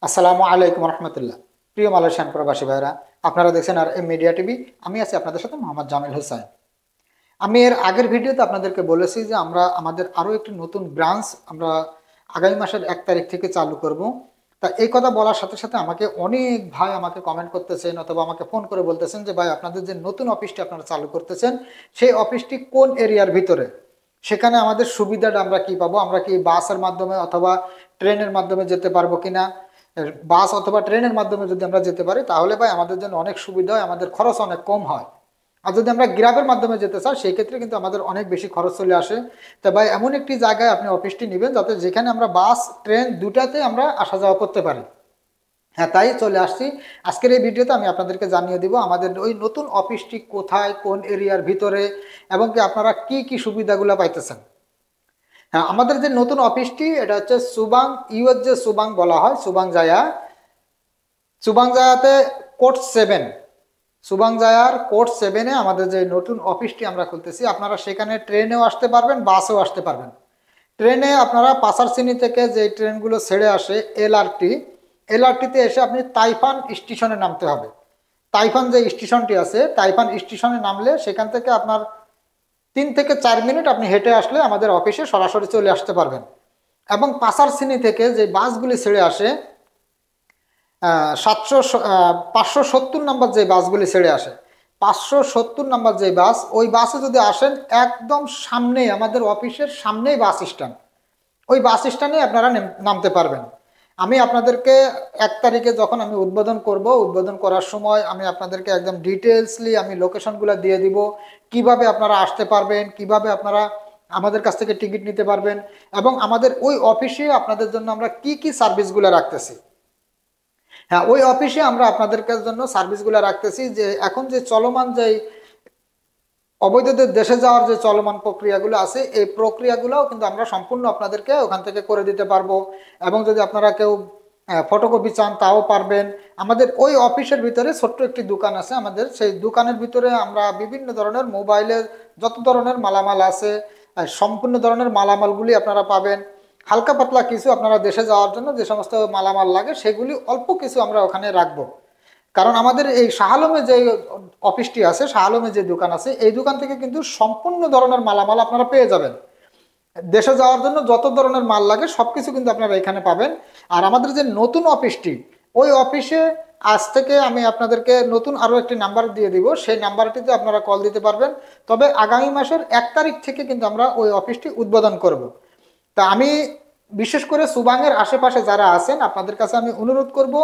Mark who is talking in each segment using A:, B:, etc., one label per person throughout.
A: আসসালামু আলাইকুম রহমতুল্লাহ। প্রিয় মালয়েশিয়ান প্রবাসী ভাইরা, আপনারা দেখছেন আর এম মিডিয়া টিভি। আমি আছি আপনাদের সাথে মোহাম্মদ জামিল হোসেন। আমি এর আগের ভিডিওতে আপনাদেরকে বলেছি যে আমরা আমাদের আরও একটি নতুন ব্রাঞ্চ আমরা আগামী মাসের 1 তারিখ থেকে চালু করব। তা এই কথা বলার সাথে সাথে আমাকে অনেক ভাই আমাকে কমেন্ট করতেছেন অথবা আমাকে ফোন করে বলতেছেন যে ভাই, আপনাদের যে নতুন অফিসটি আপনারা চালু করতেছেন সেই অফিসটি কোন এরিয়ার ভিতরে, সেখানে আমাদের সুবিধাটা আমরা কি পাবো, আমরা কি বাসের মাধ্যমে অথবা ট্রেনের মাধ্যমে যেতে পারবো কিনা। বাস অথবা ট্রেনের মাধ্যমে যদি আমরা যেতে পারি তাহলে ভাই আমাদের জন্য অনেক সুবিধা হয়, আমাদের খরচ অনেক কম হয়। আর যদি আমরা গ্রামের মাধ্যমে যেতে চাই সেই ক্ষেত্রে কিন্তু আমাদের অনেক বেশি খরচ চলে আসে। তো ভাই এমন একটি জায়গায় আপনি অফিসটি নেবেন যাতে যেখানে আমরা বাস ট্রেন দুটাতে আমরা আসা যাওয়া করতে পারি। হ্যাঁ, তাই চলে আসছি। আজকের এই ভিডিওতে আমি আপনাদেরকে জানিয়ে দিব আমাদের ওই নতুন অফিসটি কোথায়, কোন এরিয়ার ভিতরে, এবং কি আপনারা কি কি সুবিধাগুলো পাইতেছেন। হ্যাঁ, আমাদের যে নতুন অফিসটি এটা হচ্ছে সুবাং, ইউএস যে সুবাং বলা হয়, সুবাং জায়া। সুবাং জায়াতে কোড 7, সুবাং জায়ার কোড 7-এ আমাদের যে নতুন অফিসটি আমরা খুলতেছি। আপনারা সেখানে ট্রেনেও আসতে পারবেন, বাসেও আসতে পারবেন। ট্রেনে আপনারা পাসারসিনি থেকে যে ট্রেনগুলো ছেড়ে আসে এলআরটিতে এসে আপনি তাইফান স্টেশনে নামতে হবে। তাইফান যে স্টেশনটি আছে, তাইফান স্টেশনে নামলে সেখান থেকে আপনার 3 থেকে 4 মিনিট আপনি হেঁটে আসলে আমাদের অফিসে সরাসরি চলে আসতে পারবেন। এবং পাসারসিনি থেকে যে বাসগুলি ছেড়ে আসে, 570 নম্বর যে বাসগুলি ছেড়ে আসে, 570 নম্বর যে বাস, ওই বাসে যদি আসেন একদম সামনেই আমাদের অফিসের সামনেই বাস স্ট্যান্ড, ওই বাস স্ট্যান্ডে আপনারা নামতে পারবেন। আমি আপনাদেরকে 1 তারিখে যখন আমি উদ্বোধন করব, উদ্বোধন করার সময় আমি আপনাদেরকে একদম ডিটেলসলি আমি লোকেশনগুলো দিয়ে দিব, কিভাবে আপনারা আসতে পারবেন, কিভাবে আপনারা আমাদের কাছ থেকে টিকিট নিতে পারবেন, এবং আমাদের ওই অফিসে আপনাদের জন্য আমরা কি কি সার্ভিসগুলো রাখতেছি। হ্যাঁ, ওই অফিসে আমরা আপনাদের জন্য সার্ভিসগুলো রাখতেছি যে এখন যে চলমান যে অবৈধদের দেশে যাওয়ার যে চলমান প্রক্রিয়াগুলো আছে, এই প্রক্রিয়াগুলোও কিন্তু আমরা সম্পূর্ণ আপনাদেরকে ওখান থেকে করে দিতে পারবো। এবং যদি আপনারা কেউ ফটোকপি চান তাও পারবেন। আমাদের ওই অফিসের ভিতরে ছোট্ট একটি দোকান আছে, আমাদের সেই দোকানের ভিতরে আমরা বিভিন্ন ধরনের মোবাইলের যত ধরনের মালামাল আছে, সম্পূর্ণ ধরনের মালামালগুলি আপনারা পাবেন। হালকা পাতলা কিছু আপনারা দেশে যাওয়ার জন্য যে সমস্ত মালামাল লাগে সেগুলি অল্প কিছু আমরা ওখানে রাখবো। কারণ আমাদের এই শাহ আলমে যে অফিসটি আছে, শাহ আলমে যে দোকান আছে, এই দোকান থেকে কিন্তু সম্পূর্ণ ধরনের মালামাল আপনারা পেয়ে যাবেন। দেশে যাওয়ার জন্য যত ধরনের মাল লাগে সবকিছু কিন্তু আপনারা এখানে পাবেন। আর আমাদের যে নতুন অফিসটি, ওই অফিসে আজ থেকে আমি আপনাদেরকে নতুন আরো একটি নাম্বার দিয়ে দিব, সেই নাম্বারটিতে আপনারা কল দিতে পারবেন। তবে আগামী মাসের 1 তারিখ থেকে কিন্তু আমরা ওই অফিসটি উদ্বোধন করব। তা আমি বিশেষ করে সুবাংয়ের আশেপাশে যারা আছেন আপনাদের কাছে আমি অনুরোধ করব,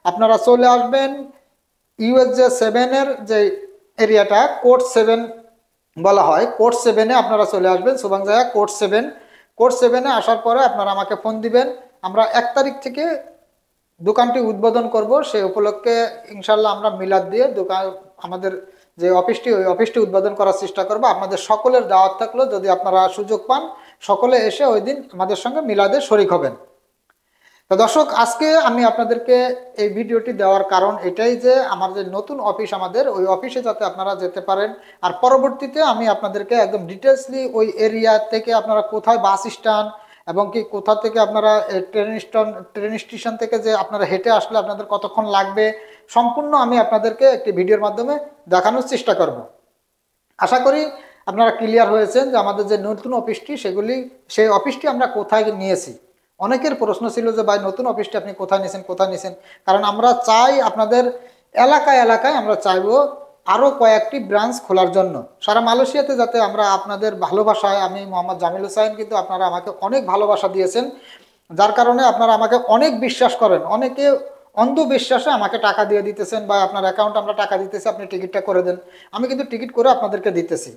A: আপনারা চলে আসবেন ইউএস7-এর যে এরিয়াটা কোড 7 বলা হয়, কোড 7-এ আপনারা চলে আসবেন। সুবাং জায়গা কোড 7 আসার পরে আপনারা আমাকে ফোন দিবেন। আমরা 1 তারিখ থেকে দোকানটি উদ্বোধন করব, সেই উপলক্ষে ইনশাল্লাহ আমরা মিলাদ দিয়ে দোকান আমাদের যে অফিসটি, ওই অফিসটি উদ্বোধন করার চেষ্টা করব। আপনাদের সকলের দাওয়াত থাকলো, যদি আপনারা সুযোগ পান সকলে এসে ওই দিন আমাদের সঙ্গে মিলাদে শরিক হবেন। তো দর্শক, আজকে আমি আপনাদেরকে এই ভিডিওটি দেওয়ার কারণ এটাই যে আমার যে নতুন অফিস, আমাদের ওই অফিসে যাতে আপনারা যেতে পারেন। আর পরবর্তীতে আমি আপনাদেরকে একদম ডিটেলসলি ওই এরিয়া থেকে আপনারা কোথায় বাস স্ট্যান্ড এবং কি কোথা থেকে আপনারা ট্রেন স্টেশন থেকে যে আপনারা হেঁটে আসলে আপনাদের কতক্ষণ লাগবে, সম্পূর্ণ আমি আপনাদেরকে একটি ভিডিওর মাধ্যমে দেখানোর চেষ্টা করব। আশা করি আপনারা ক্লিয়ার হয়েছেন যে আমাদের যে নতুন অফিসটি সেই অফিসটি আমরা কোথায় নিয়েছি। অনেকের প্রশ্ন ছিল যে ভাই, নতুন অফিসটি আপনি কোথায় নিয়েছেন। কারণ আমরা চাই আপনাদের এলাকায় এলাকায় আমরা চাইবো আরও কয়েকটি ব্রাঞ্চ খোলার জন্য সারা মালয়েশিয়াতে, যাতে আমরা আপনাদের ভালোবাসায়, আমি মোহাম্মদ জামিল হোসাইন, কিন্তু আপনারা আমাকে অনেক ভালোবাসা দিয়েছেন, যার কারণে আপনারা আমাকে অনেক বিশ্বাস করেন। অনেকে অন্ধবিশ্বাসে আমাকে টাকা দিয়ে দিতেছেন বা আপনার অ্যাকাউন্টে আমরা টাকা দিতেছি, আপনি টিকিটটা করে দেন। আমি কিন্তু টিকিট করে আপনাদেরকে দিতেছি।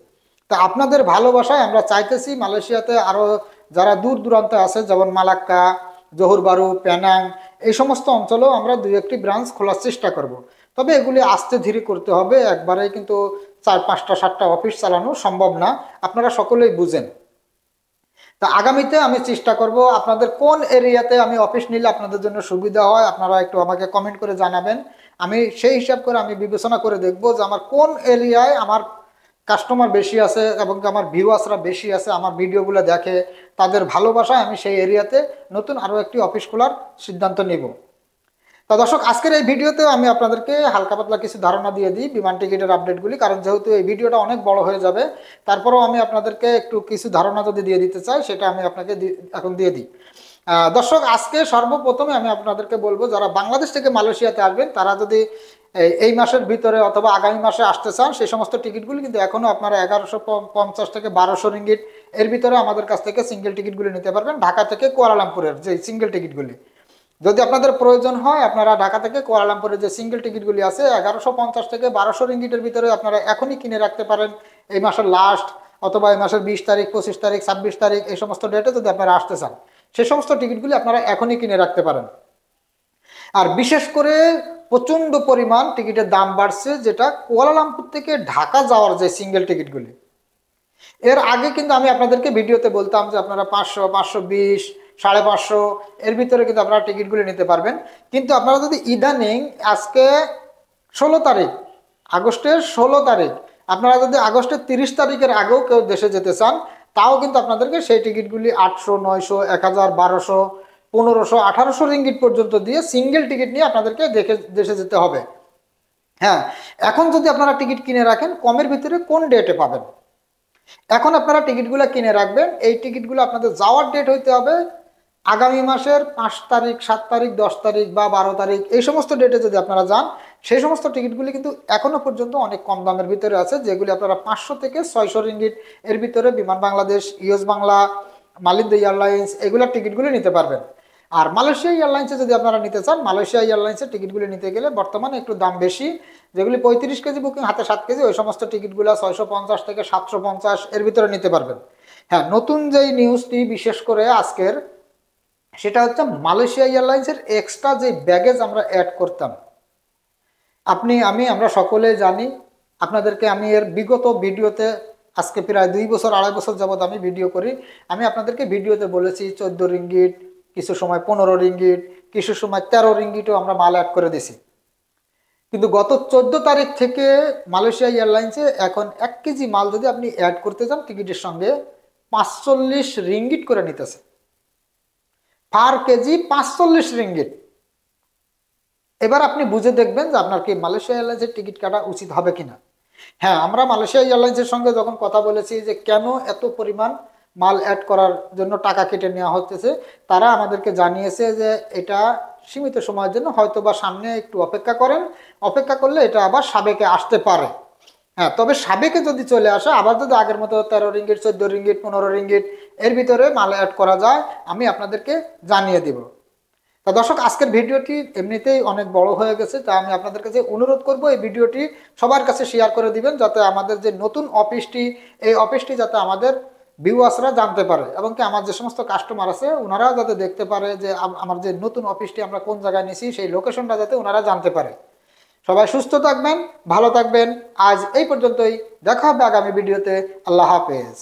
A: তা আপনাদের ভালোবাসায় আমরা চাইতেছি মালয়েশিয়াতে আরও যারা দূর দূরান্তে আছে, যেমন মালাক্কা, জহুর বারু, পেনাং, এই সমস্ত অঞ্চলেও আমরা 2-1টি ব্রাঞ্চ খোলার চেষ্টা করব। তবে এগুলি আস্তে ধীরে করতে হবে, একবারেই কিন্তু 4-5টা-7টা অফিস চালানো সম্ভব না, আপনারা সকলেই বুঝেন। তা আগামীতে আমি চেষ্টা করব আপনাদের কোন এরিয়াতে আমি অফিস নিলে আপনাদের জন্য সুবিধা হয়, আপনারা একটু আমাকে কমেন্ট করে জানাবেন। আমি সেই হিসাব করে আমি বিবেচনা করে দেখব যে আমার কোন এরিয়ায় আমার কাস্টমার বেশি আছে এবং আমার ভিউয়ার্সরা বেশি আছে, আমার ভিডিওগুলো দেখে, তাদের ভালোবাসায় আমি সেই এরিয়াতে নতুন আরও একটি অফিস খোলার সিদ্ধান্ত নেব। তো দর্শক, আজকের এই ভিডিওতে আমি আপনাদেরকে হালকা পাতলা কিছু ধারণা দিয়ে দিই বিমান টিকিটের আপডেটগুলি, কারণ যেহেতু এই ভিডিওটা অনেক বড় হয়ে যাবে, তারপরেও আমি আপনাদেরকে একটু কিছু ধারণা যদি দিয়ে দিতে চাই, সেটা আমি আপনাকে এখন দিয়ে দিই। দর্শক, আজকে সর্বপ্রথমে আমি আপনাদেরকে বলবো, যারা বাংলাদেশ থেকে মালয়েশিয়াতে আসবেন, তারা যদি এই মাসের ভিতরে অথবা আগামী মাসে আসতে চান, সেই সমস্ত টিকিটগুলি কিন্তু এখনো আপনারা 1150 থেকে 1200 রিঙ্গিট এর ভিতরে আমাদের কাছ থেকে সিঙ্গেল টিকিটগুলি নিতে পারবেন, ঢাকা থেকে কুয়ালালামপুরের যে সিঙ্গেল টিকিটগুলি। যদি আপনাদের প্রয়োজন হয়, আপনারা ঢাকা থেকে কুয়ালালামপুরের যে সিঙ্গেল টিকিটগুলি আছে 1150 থেকে 1200 রিঙ্গিটের ভিতরে আপনারা এখনই কিনে রাখতে পারেন। এই মাসের লাস্ট অথবা এই মাসের 20 তারিখ, 25 তারিখ, 26 তারিখ, এই সমস্ত ডেটে যদি আপনারা আসতে চান, সেই সমস্ত টিকিটগুলি আপনারা এখনই কিনে রাখতে পারেন। আর বিশেষ করে প্রচন্ড পরিমাণ টিকিটের দাম বাড়ছে, যেটা কুয়ালালামপুর থেকে ঢাকা যাওয়ার যে সিঙ্গেল টিকিটগুলি। এর আগে কিন্তু আমি আপনাদেরকে ভিডিওতে বলতাম যে আপনারা 500, 520, 550 এর ভিতরে কিন্তু আপনারা টিকিটগুলি নিতে পারবেন। কিন্তু আপনারা যদি ইদানিং আজকে 16 তারিখ, আগস্টের 16 তারিখ, আপনারা যদি আগস্টের 30 তারিখের আগেও কেউ দেশে যেতে চান, তাও কিন্তু আপনাদেরকে সেই টিকিটগুলি 800, 900, 1000, 1200, 1500, 1800 রিঙ্গিট পর্যন্ত দিয়ে সিঙ্গেল টিকিট নিয়ে আপনাদেরকে দেশে যেতে হবে। হ্যাঁ, এখন যদি আপনারা টিকিট কিনে রাখেন, কমের ভিতরে কোন ডেটে পাবেন? এখন আপনারা টিকিটগুলো কিনে রাখবেন। এই টিকিটগুলো আপনাদের যাওয়ার ডেট হইতে হবে আগামী মাসের 5 তারিখ, 7 তারিখ, 10 তারিখ বা 12 তারিখ, এই সমস্ত ডেটে যদি আপনারা যান, সেই সমস্ত টিকিটগুলি কিন্তু এখনো পর্যন্ত অনেক কম দামের ভিতরে আছে, যেগুলি আপনারা 500 থেকে 600 রিঙ্গিট এর ভিতরে বিমান বাংলাদেশ, ইউএস বাংলা, মালিন্দা এয়ারলাইন্স, এগুলোর টিকিটগুলি নিতে পারবেন। আর মালয়েশিয়া এয়ারলাইন্সে যদি আপনারা নিতে চান, মালয়েশিয়া এয়ারলাইন্সের টিকিটগুলি নিতে গেলে বর্তমানে একটু দাম বেশি। যেগুলি 35 কেজি বুকিং, হাতে 7 কেজি, ওই সমস্ত টিকিটগুলো 650 থেকে 750 এর ভিতরে নিতে পারবেন। হ্যাঁ, নতুন যেই নিউজটি বিশেষ করে আজকের, সেটা হচ্ছে মালয়েশিয়া এয়ারলাইন্সের এক্সট্রা যে ব্যাগেজ আমরা অ্যাড করতাম, আমরা সকলে জানি। আপনাদেরকে আমি এর বিগত ভিডিওতে, আজকে প্রায় 2 বছর 2.5 বছর যাবত আমি ভিডিও করি, আমি আপনাদেরকে ভিডিওতে বলেছি 14 রিঙ্গিট, কিছু সময় 15 রিঙ্গিট, কিছু সময় 13 রিঙ্গিটও আমরা মাল অ্যাড করে দিছি। কিন্তু গত 14 তারিখ থেকে মালয়েশিয়া এয়ারলাইন্সে এখন 1 কেজি মাল যদি আপনি অ্যাড করতে চান টিকিটের সঙ্গে, 45 রিঙ্গিট করে নিতেছে। পার কেজি 45 রিঙ্গিট। এবার আপনি বুঝে দেখবেন যে আপনার কি মালয়েশিয়া এয়ারলাইন্সের টিকিট কাটা উচিত হবে কিনা। হ্যাঁ, আমরা মালয়েশিয়া এয়ারলাইন্সের সঙ্গে যখন কথা বলেছি যে কেন এত পরিমাণ মাল অ্যাড করার জন্য টাকা কেটে নেওয়া হচ্ছে, তারা আমাদেরকে জানিয়েছে যে এটা সীমিত সময়ের জন্য, হয়তো বা সামনে একটু অপেক্ষা করেন, অপেক্ষা করলে এটা আবার সাবেকে আসতে পারে। হ্যাঁ, তবে সাবেকে যদি চলে আসে, আবার যদি আগের মতো 13 রিঙ্গিট, 14 রিঙ্গিট, 15 রিঙ্গিট এর ভিতরে মাল অ্যাড করা যায়, আমি আপনাদেরকে জানিয়ে দিব। তা দর্শক, আজকের ভিডিওটি এমনিতেই অনেক বড় হয়ে গেছে, তা আমি আপনাদের কাছে অনুরোধ করব এই ভিডিওটি সবার কাছে শেয়ার করে দিবেন, যাতে আমাদের যে নতুন অফিসটি, এই অফিসটি যাতে আমাদের ভিউয়ার্সরা জানতে পারে, এবং কি আমার যে সমস্ত কাস্টমার আছে ওনারাও যাতে দেখতে পারে যে আমার যে নতুন অফিসটি আমরা কোন জায়গায় নিছি, সেই লোকেশনটা যাতে ওনারা জানতে পারে। সবাই সুস্থ থাকবেন, ভালো থাকবেন। আজ এই পর্যন্তই, দেখা হবে আগামী ভিডিওতে। আল্লাহ হাফেজ।